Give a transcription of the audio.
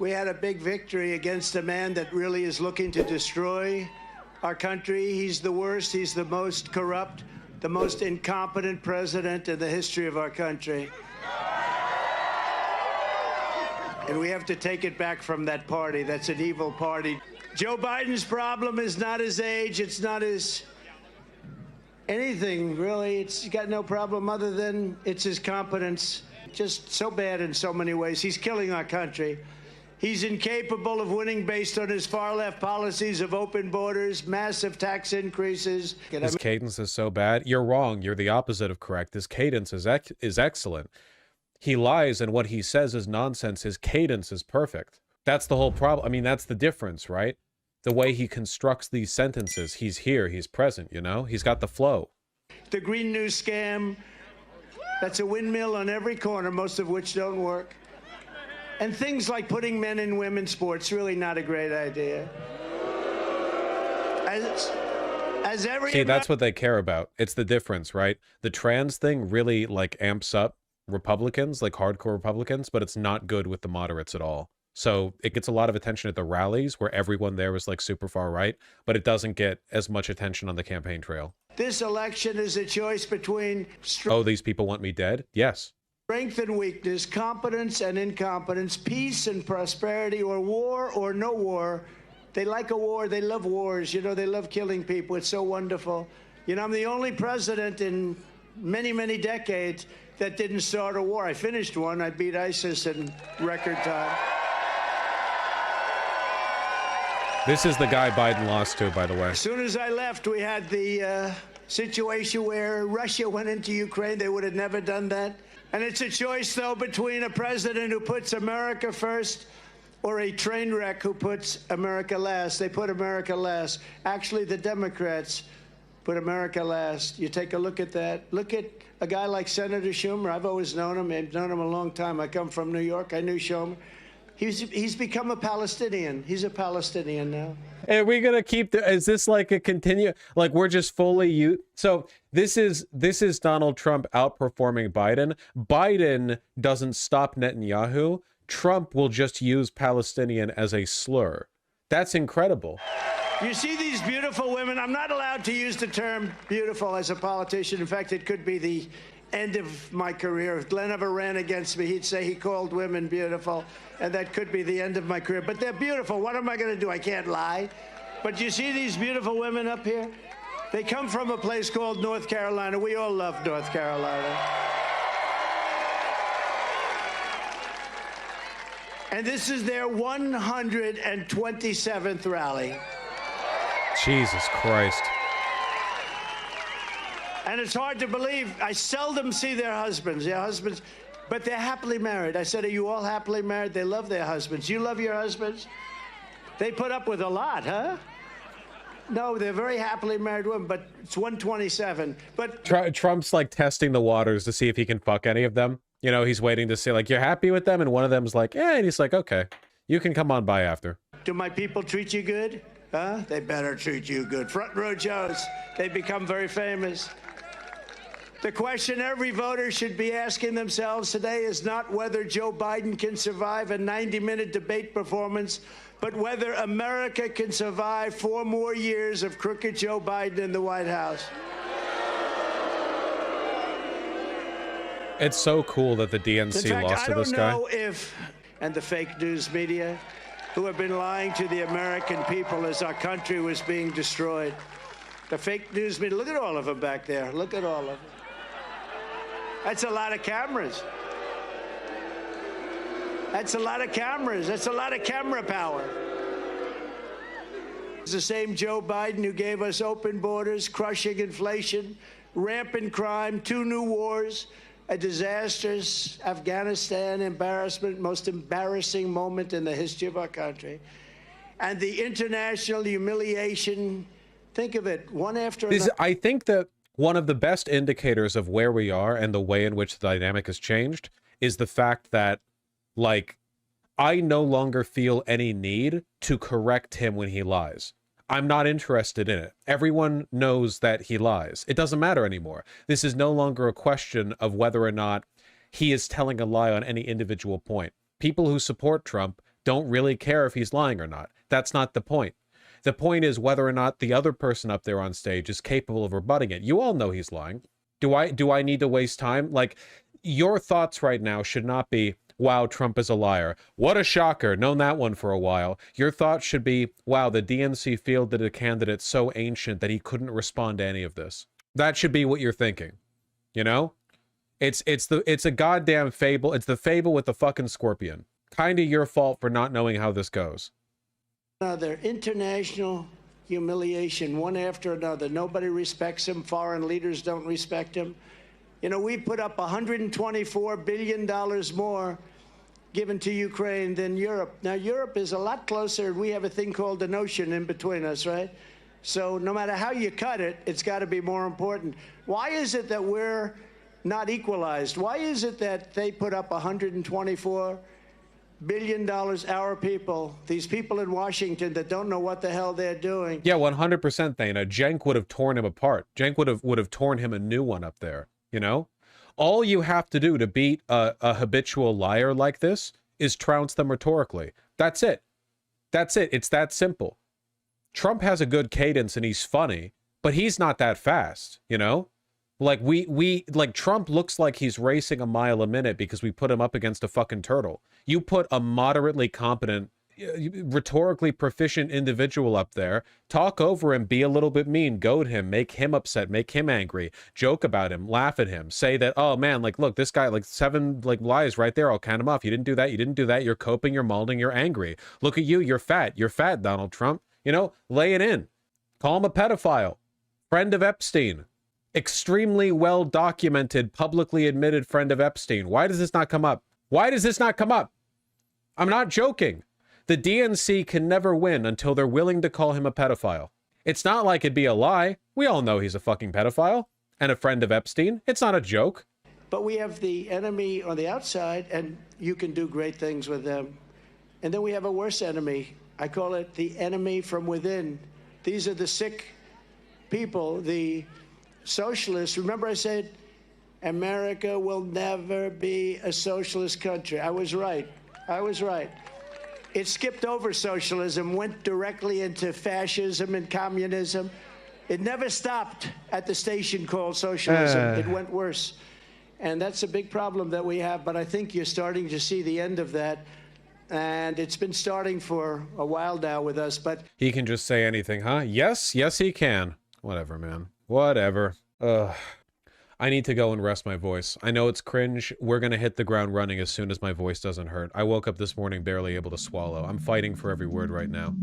We had a big victory against a man that really is looking to destroy our country. He's the worst. He's the most corrupt, the most incompetent president in the history of our country. And we have to take it back from that party. That's an evil party. Joe Biden's problem is not his age. It's not his anything, really. It's got no problem other than it's his competence. Just so bad in so many ways. He's killing our country. He's incapable of winning based on his far-left policies of open borders, massive tax increases. His cadence is so bad. You're wrong. You're the opposite of correct. His cadence is excellent. He lies, and what he says is nonsense. His cadence is perfect. That's the whole problem. I mean, that's the difference, right? The way he constructs these sentences. He's here. He's present, you know? He's got the flow. The Green New Scam, that's a windmill on every corner, most of which don't work. And things like putting men in women's sports, really not a great idea. As every See, that's what they care about. It's the difference, right? The trans thing really, like, amps up Republicans, like hardcore Republicans, but it's not good with the moderates at all. So it gets a lot of attention at the rallies where everyone there was like super far right, but it doesn't get as much attention on the campaign trail. This election is a choice between... Oh, these people want me dead? Yes. Strength and weakness, competence and incompetence, peace and prosperity, or war or no war. They like a war. They love wars. You know, they love killing people. It's so wonderful. You know, I'm the only president in many, many decades that didn't start a war. I finished one. I beat ISIS in record time. This is the guy Biden lost to, by the way. As soon as I left, we had the situation where Russia went into Ukraine. They would have never done that. And it's a choice, though, between a president who puts America first or a train wreck who puts America last. They put America last. Actually, the Democrats put America last. You take a look at that. Look at a guy like Senator Schumer. I've always known him. I've known him a long time. I come from New York. I knew Schumer. He's become a Palestinian. He's a Palestinian now. Are we gonna keep is this like a continue, like we're just fully so this is Donald Trump outperforming Biden. Biden doesn't stop Netanyahu. Trump will just use Palestinian as a slur. That's incredible. You see these beautiful women. I'm not allowed to use the term beautiful as a politician. In fact, it could be the end of my career. If Glenn ever ran against me, he'd say he called women beautiful, and that could be the end of my career. But they're beautiful. What am I going to do? I can't lie. But you see these beautiful women up here? They come from a place called North Carolina. We all love North Carolina. And this is their 127th rally. Jesus Christ. And it's hard to believe. I seldom see their husbands, but they're happily married. I said, are you all happily married? They love their husbands. You love your husbands? They put up with a lot, huh? No, they're very happily married women, but it's 127. But Trump's like testing the waters to see if he can fuck any of them. You know, he's waiting to see, like, you're happy with them? And one of them's like, yeah, and he's like, okay, you can come on by after. Do my people treat you good? Huh? They better treat you good. Front row Joes, they become very famous. The question every voter should be asking themselves today is not whether Joe Biden can survive a 90-minute debate performance, but whether America can survive 4 more years of crooked Joe Biden in the White House. It's so cool that the DNC lost to this guy. I don't know if, and the fake news media, who have been lying to the American people as our country was being destroyed. The fake news media, look at all of them back there. Look at all of them. That's a lot of cameras. That's a lot of cameras. That's a lot of camera power. It's the same Joe Biden who gave us open borders, crushing inflation, rampant crime, 2 new wars, a disastrous Afghanistan embarrassment, most embarrassing moment in the history of our country, and the international humiliation. Think of it, one after another. I think that one of the best indicators of where we are and the way in which the dynamic has changed is the fact that, like, I no longer feel any need to correct him when he lies. I'm not interested in it. Everyone knows that he lies. It doesn't matter anymore. This is no longer a question of whether or not he is telling a lie on any individual point. People who support Trump don't really care if he's lying or not. That's not the point. The point is whether or not the other person up there on stage is capable of rebutting it. You all know he's lying. Do I need to waste time? Like, your thoughts right now should not be, wow, Trump is a liar. What a shocker. Known that one for a while. Your thoughts should be, wow, the DNC fielded a candidate so ancient that he couldn't respond to any of this. That should be what you're thinking. You know? It's a goddamn fable. It's the fable with the fucking scorpion. Kinda your fault for not knowing how this goes. Another international humiliation, one after another. Nobody respects him. Foreign leaders don't respect him. You know, we put up $124 billion more given to Ukraine than Europe. Now, Europe is a lot closer. We have a thing called an ocean in between us, right? So no matter how you cut it, it's got to be more important. Why is it that we're not equalized? Why is it that they put up $124 billion, our people, these people in Washington that don't know what the hell they're doing? Yeah, 100%, Thana. Cenk would have torn him apart. Cenk would have torn him a new one up there, you know? All you have to do to beat a habitual liar like this is trounce them rhetorically. That's it. That's it. It's that simple. Trump has a good cadence and he's funny, but he's not that fast, you know? Like, like, Trump looks like he's racing a mile a minute because we put him up against a fucking turtle. You put a moderately competent, rhetorically proficient individual up there, talk over him, be a little bit mean, goad him, make him upset, make him angry, joke about him, laugh at him, say that, oh man, like, look, this guy, like, 7 like lies right there, I'll count him off. You didn't do that, you didn't do that, you're coping, you're malding, you're angry. Look at you, you're fat, Donald Trump. You know, lay it in. Call him a pedophile, friend of Epstein. Extremely well documented, publicly admitted friend of Epstein. Why does this not come up? Why does this not come up? I'm not joking. The DNC can never win until they're willing to call him a pedophile. It's not like it'd be a lie. We all know he's a fucking pedophile and a friend of Epstein. It's not a joke. But we have the enemy on the outside, and you can do great things with them. And then we have a worse enemy. I call it the enemy from within. These are the sick people, the socialists. Remember I said, America will never be a socialist country. I was right. I was right. It skipped over socialism, went directly into fascism and communism. It never stopped at the station called socialism. It went worse. And that's a big problem that we have, but I think you're starting to see the end of that. And it's been starting for a while now with us, but... He can just say anything, huh? Yes, yes he can. Whatever, man. Whatever. Ugh. I need to go and rest my voice. I know it's cringe. We're gonna hit the ground running as soon as my voice doesn't hurt. I woke up this morning barely able to swallow. I'm fighting for every word right now.